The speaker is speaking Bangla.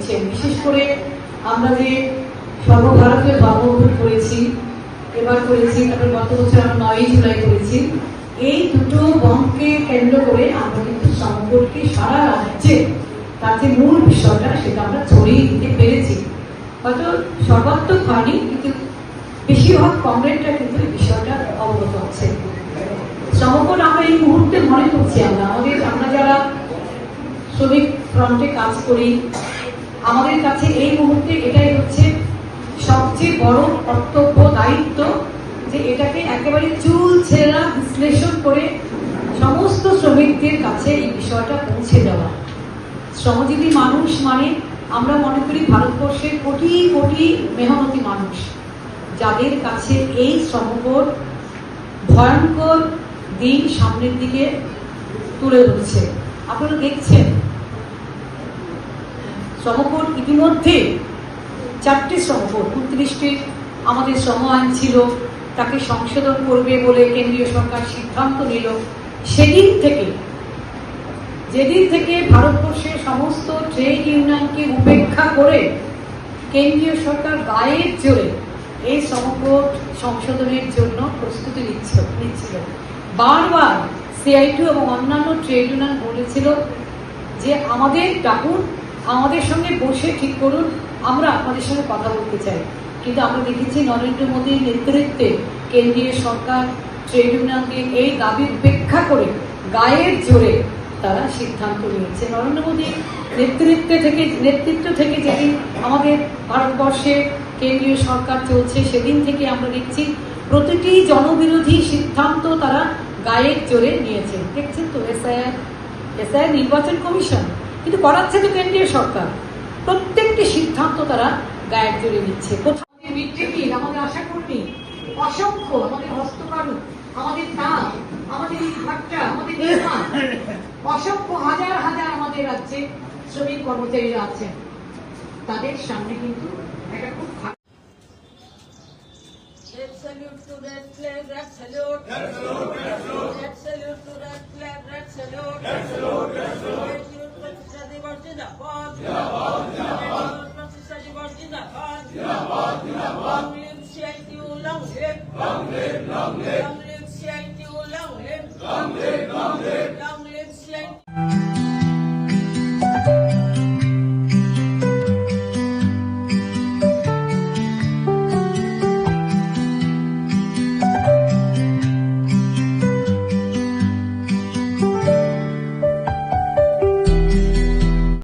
করছেন। বিশেষ করে আমরা যে সর্বভারতীয় ধর্মঘট করেছি, এবার করেছি, তারপর গত বছর আমরা 9ই জুলাই করেছি, এই দুটো বন্ধকে কেন্দ্র করে আমরা কিন্তু সমগ্রকে সারা রাজ্যে তার যে মূল বিষয়টা সেটা আমরা ছড়িয়ে দিতে পেরেছি। হয়তো সর্বাত্মক হয়নি, কিন্তু বেশিরভাগ কমরেডরা কিন্তু এই বিষয়টা অবগত আছে। সমগ্র আমরা এই মুহূর্তে মনে করছি আমরা যারা শ্রমিক ফ্রন্টে কাজ করি, আমাদের কাছে এই মুহূর্তে এটাই হচ্ছে সবচেয়ে বড় কর্তব্য, দায়িত্ব, যে এটাকে একেবারে চুল ছেঁড়া বিশ্লেষণ করে সমস্ত শ্রমিকদের কাছে এই বিষয়টা পৌঁছে দেওয়া। শ্রমজীবী মানুষ মানে আমরা মনে করি ভারতবর্ষের কোটি কোটি মেহনতি মানুষ, যাদের কাছে এই শ্রমকোট ভয়ঙ্কর দিন সামনের দিকে তুলে ধরছে। আপনারা দেখছেন শ্রমকোট ইতিমধ্যে 4টে শ্রমকোট, 29টি আমাদের শ্রম আইন ছিল, তাকে সংশোধন করবে বলে কেন্দ্রীয় সরকার সিদ্ধান্ত নিল। যেদিন থেকে ভারতবর্ষের সমস্ত ট্রেড ইউনিয়নকে উপেক্ষা করে কেন্দ্রীয় সরকার গায়ের জোরে এই শ্রমকোট সংশোধনের জন্য প্রস্তুতি নিচ্ছিল। বারবার সিআইটিউ এবং অন্যান্য ট্রেড ইউনিয়ন বলেছিল যে আমাদের ডাকুন, আমাদের সঙ্গে বসে ঠিক করুন, আমরা আপনাদের সঙ্গে কথা বলতে চাই। কিন্তু আমরা দেখেছি নরেন্দ্র মোদীর নেতৃত্বে কেন্দ্রীয় সরকার ট্রেড ইউনিয়নকে এই দাবি উপেক্ষা করে গায়ের জোরে তারা সিদ্ধান্ত নিয়েছে। নরেন্দ্র মোদীর নেতৃত্ব থেকে যেদিন আমাদের ভারতবর্ষে কেন্দ্রীয় সরকার চলছে, সেদিন থেকে আমরা দেখছি প্রতিটি জনবিরোধী সিদ্ধান্ত তারা গায়ের জোরে নিয়েছে। দেখছেন তো এসআইআর নির্বাচন কমিশন, কিন্তু করাচ্ছে তো কেন্দ্রীয় সরকার। প্রত্যেকটি সিদ্ধান্ত তারা গায়ের জোরে নিচ্ছে। কোথাও আমাদের আশাকর্মী অসংখ্য, আমাদের হস্তকারু, আমাদের তাঁত, আমাদের ভাট্টা, আমাদের অসংখ্য হাজার হাজার আমাদের রাজ্যে শ্রমিক কর্মচারীরা আছেন, তাদের সামনে কিন্তু একটা খুব Salute to that flag, red salute. Red salute, red salute. Red salute to that flag, red salute. Red salute, red salute. Professor Divas Jindabad. Jindabad, Jindabad. Professor Divas Jindabad. Jindabad, Jindabad. Long live CITU, long live. Long live.